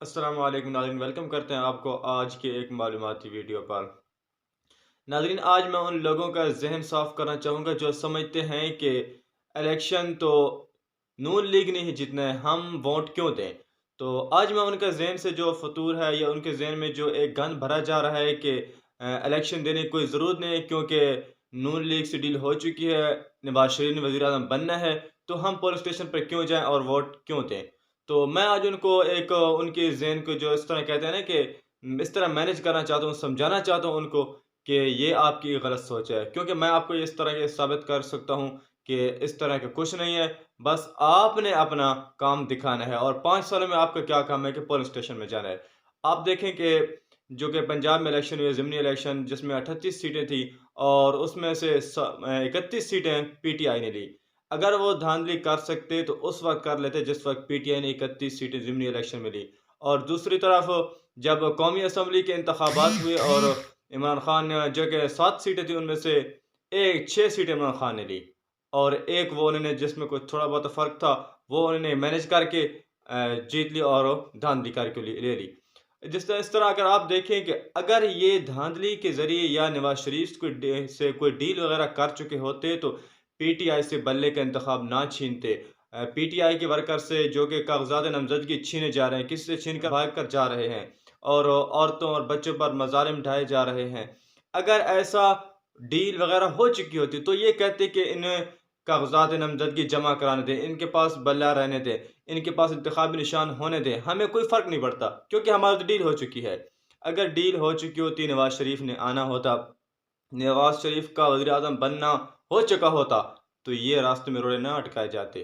अस्सलाम वालेकुम नाज़रीन, वेलकम करते हैं आपको आज के एक मालूमाती वीडियो पर। नाज़रीन, आज मैं उन लोगों का जहन साफ करना चाहूँगा जो समझते हैं कि इलेक्शन तो नून लीग नहीं जीतना है, हम वोट क्यों दें। तो आज मैं उनका जहन से जो फतूर है या उनके जहन में जो एक गन भरा जा रहा है कि इलेक्शन देने की कोई ज़रूरत नहीं है क्योंकि नून लीग से डील हो चुकी है, नवाज शरीफ ने वज़ीर आज़म बनना है, तो हम पुलिस स्टेशन पर क्यों जाएँ और वोट क्यों दें। तो मैं आज उनको एक उनके ज़हन को जो इस तरह कहते हैं ना कि इस तरह मैनेज करना चाहता हूँ, समझाना चाहता हूँ उनको कि ये आपकी गलत सोच है। क्योंकि मैं आपको इस तरह के साबित कर सकता हूँ कि इस तरह का कुछ नहीं है, बस आपने अपना काम दिखाना है और 5 सालों में आपका क्या काम है कि पुलिस स्टेशन में जाना है। आप देखें कि जो कि पंजाब में इलेक्शन हुए, ज़िमनी इलेक्शन जिसमें 38 सीटें थी और उसमें से 31 सीटें पीटीआई ने ली। अगर वो धांधली कर सकते तो उस वक़्त कर लेते जिस वक़्त पीटीआई ने 31 सीटें ज़िमनी इलेक्शन में ली। और दूसरी तरफ जब कौमी असम्बली के इंतखाबात हुए और इमरान खान ने जो कि 7 सीटें थी उनमें से 6 सीटें इमरान खान ने ली और एक वो उन्होंने जिसमें कुछ थोड़ा बहुत फ़र्क था वो उन्होंने मैनेज करके जीत ली और धांधली करके ले ली। इस तरह अगर आप देखें कि अगर ये धांधली के ज़रिए या नवाज शरीफ से कोई डील वगैरह कर चुके होते तो पीटीआई से बल्ले का इंतखाब ना छीनते। पीटीआई के वर्कर से जो कि कागजात नामजदगी छीने जा रहे हैं, किसी से छीन कर भाग कर जा रहे हैं और औरतों और बच्चों पर मज़ालिम ढाए जा रहे हैं। अगर ऐसा डील वगैरह हो चुकी होती तो ये कहते कि इन्हें कागजात नामजदगी जमा कराने दें, इनके पास बल्ला रहने दें, इनके पास इंतखाबी निशान होने दें, हमें कोई फ़र्क नहीं पड़ता क्योंकि हमारी तो डील हो चुकी है। अगर डील हो चुकी होती, नवाज शरीफ ने आना होता, नवाज शरीफ का वज़ीर आज़म बनना हो चुका होता, तो ये रास्ते में रोड़े ना अटकाए जाते।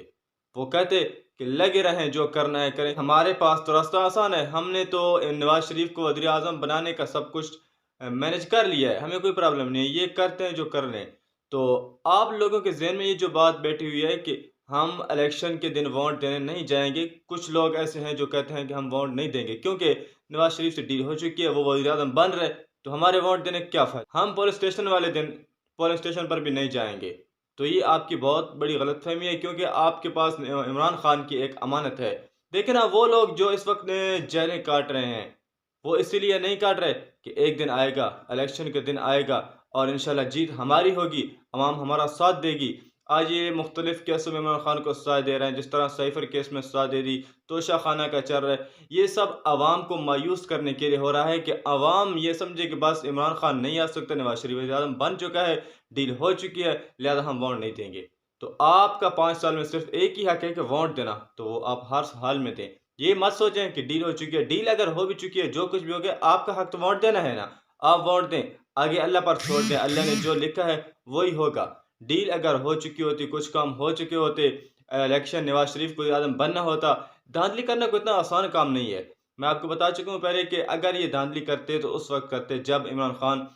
वो कहते कि लगे रहें, जो करना है करें, हमारे पास तो रास्ता आसान है, हमने तो नवाज शरीफ को वज़ीर आज़म बनाने का सब कुछ मैनेज कर लिया है, हमें कोई प्रॉब्लम नहीं है, ये करते हैं जो कर लें। तो आप लोगों के ज़हन में ये जो बात बैठी हुई है कि हम इलेक्शन के दिन वोट देने नहीं जाएँगे, कुछ लोग ऐसे हैं जो कहते हैं कि हम वोट नहीं देंगे क्योंकि नवाज शरीफ से डील हो चुकी है, वो वज़ीर आज़म बन रहे, तो हमारे वोट देने का क्या फ़ायदा? हम पुलिस स्टेशन वाले दिन पुलिस स्टेशन पर भी नहीं जाएँगे। तो ये आपकी बहुत बड़ी गलतफ़हमी है क्योंकि आपके पास इमरान खान की एक अमानत है। देखिए ना, वो लोग जो इस वक़्त जेलें काट रहे हैं, वो इसीलिए नहीं काट रहे कि एक दिन आएगा, इलेक्शन के दिन आएगा और इंशाल्लाह जीत हमारी होगी, अवाम हमारा साथ देगी। आज ये मुख्तलिफ़ केसों में इमरान खान को सज़ा दे रहे हैं, जिस तरह साइफ़र केस में सज़ा दे दी, तोशा खाना का चल रहा है। ये सब अवाम को मायूस करने के लिए हो रहा है कि अवाम ये समझे कि बस इमरान खान नहीं आ सकता, नवाज शरीफ वज़ीर-ए-आज़म बन चुका है, डील हो चुकी है, लिहाज़ा हम वोट नहीं देंगे। तो आपका 5 साल में सिर्फ़ एक ही हक है कि वोट देना, तो वो आप हर हाल में दें। ये मत सोचें कि डील हो चुकी है, डील अगर हो भी चुकी है, जो कुछ भी हो गया, आपका हक तो वोट देना है ना। आप वोट दें, आगे अल्लाह पर छोड़ दें, अल्लाह ने जो लिखा है वही होगा। डील अगर हो चुकी होती, कुछ काम हो चुके होते, इलेक्शन नवाज शरीफ को आज़म बनना होता, धांधली करना कोई इतना आसान काम नहीं है। मैं आपको बता चुका हूँ पहले कि अगर ये धांधली करते तो उस वक़्त करते जब इमरान खान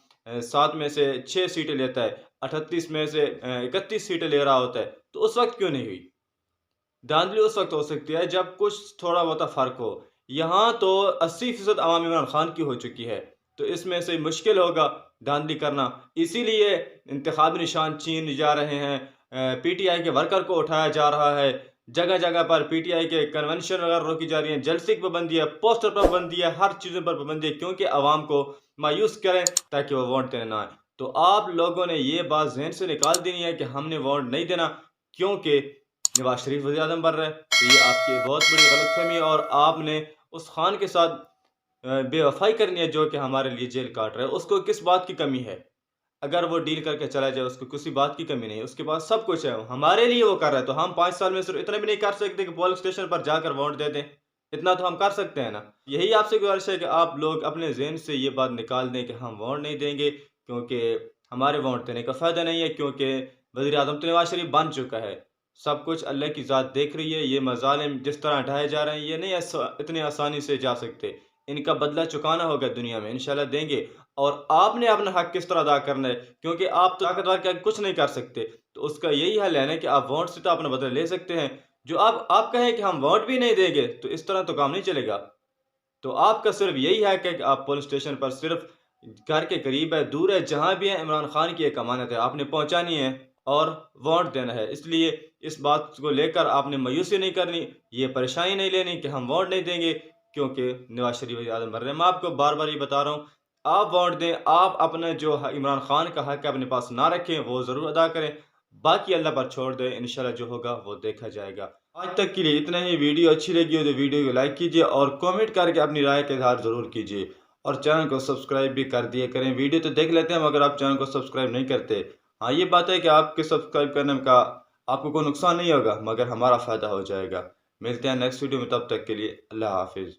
7 में से 6 सीटें लेता है, 38 में से 31 सीटें ले रहा होता है, तो उस वक़्त क्यों नहीं हुई? धांधली उस वक़्त हो सकती है जब कुछ थोड़ा बहुत फ़र्क हो। यहाँ तो 80% अवाम इमरान खान की हो चुकी है, तो इसमें से मुश्किल होगा धांधली करना। इसीलिए इंतखाबी निशान छीने जा रहे हैं, पीटीआई के वर्कर को उठाया जा रहा है, जगह-जगह पर पीटीआई के कन्वेंशन वगैरह रोकी जा रही हैं, जलसे की पाबंदी है, पोस्टर पर पाबंदी है, हर चीज़ों पर पाबंदी है क्योंकि अवाम को मायूस करें ताकि वो वोट देने ना आएँ। तो आप लोगों ने ये बात ज़हन से निकाल देनी है कि हमने वोट नहीं देना क्योंकि नवाज शरीफ वज़ीर-ए-आज़म बन रहा है। तो ये आपकी बहुत बड़ी गलतफ़हमी है और आपने उस ख़ान के साथ बेवफ़ाई करनी है जो कि हमारे लिए जेल काट रहा है। उसको किस बात की कमी है? अगर वो डील करके चला जाए, उसको किसी बात की कमी नहीं है, उसके पास सब कुछ है, हमारे लिए वो कर रहा है। तो हम 5 साल में सिर्फ़ इतना भी नहीं कर सकते कि पुलिस स्टेशन पर जाकर वोट दे दें। इतना तो हम कर सकते हैं ना। यही आपसे गुज़ारिश है कि आप लोग अपने ज़हन से ये बात निकाल दें कि हम वोट नहीं देंगे क्योंकि हमारे वोट देने का फ़ायदा नहीं है क्योंकि वज़ीर-ए-आज़म तो नवाज़ शरीफ बन चुका है। सब कुछ अल्लाह की ज़ात देख रही है। ये मज़ालिम जिस तरह ढाए जा रहे हैं, ये नहीं इतने आसानी से जा सकते। इनका बदला चुकाना होगा दुनिया में, इंशाल्लाह देंगे। और आपने अपना हक किस तरह अदा करना है क्योंकि आप तो ताकतवर के आगे कुछ नहीं कर सकते, तो उसका यही हल है ना कि आप वोट से तो अपना बदला ले सकते हैं। जो आप कहें कि हम वोट भी नहीं देंगे तो इस तरह तो काम नहीं चलेगा। तो आपका सिर्फ यही हक है कि आप पुलिस स्टेशन पर सिर्फ घर के करीब है, दूर है, जहाँ भी है, इमरान खान की एक अमानत है, आपने पहुँचानी है और वोट देना है। इसलिए इस बात को लेकर आपने मायूसी नहीं करनी, ये परेशानी नहीं लेनी कि हम वोट नहीं देंगे क्योंकि नवाज शरीफ ज़्यादा मर रहे हैं। मैं आपको बार बार ये बता रहा हूँ, आप वोट दें, आप अपना जो इमरान खान का हक अपने पास ना रखें, वो ज़रूर अदा करें, बाकी अल्लाह पर छोड़ दें, इंशाल्लाह जो होगा वो देखा जाएगा। आज तक के लिए इतना ही। वीडियो अच्छी लगी हो तो वीडियो को लाइक कीजिए और कमेंट करके अपनी राय का इजहार ज़रूर कीजिए और चैनल को सब्सक्राइब भी कर दिया करें। वीडियो तो देख लेते हैं मगर आप चैनल को सब्सक्राइब नहीं करते। हाँ, ये बात है कि आपके सब्सक्राइब करने का आपको कोई नुकसान नहीं होगा मगर हमारा फ़ायदा हो जाएगा। मिलते हैं नेक्स्ट वीडियो में, तब तक के लिए अल्लाह हाफिज़।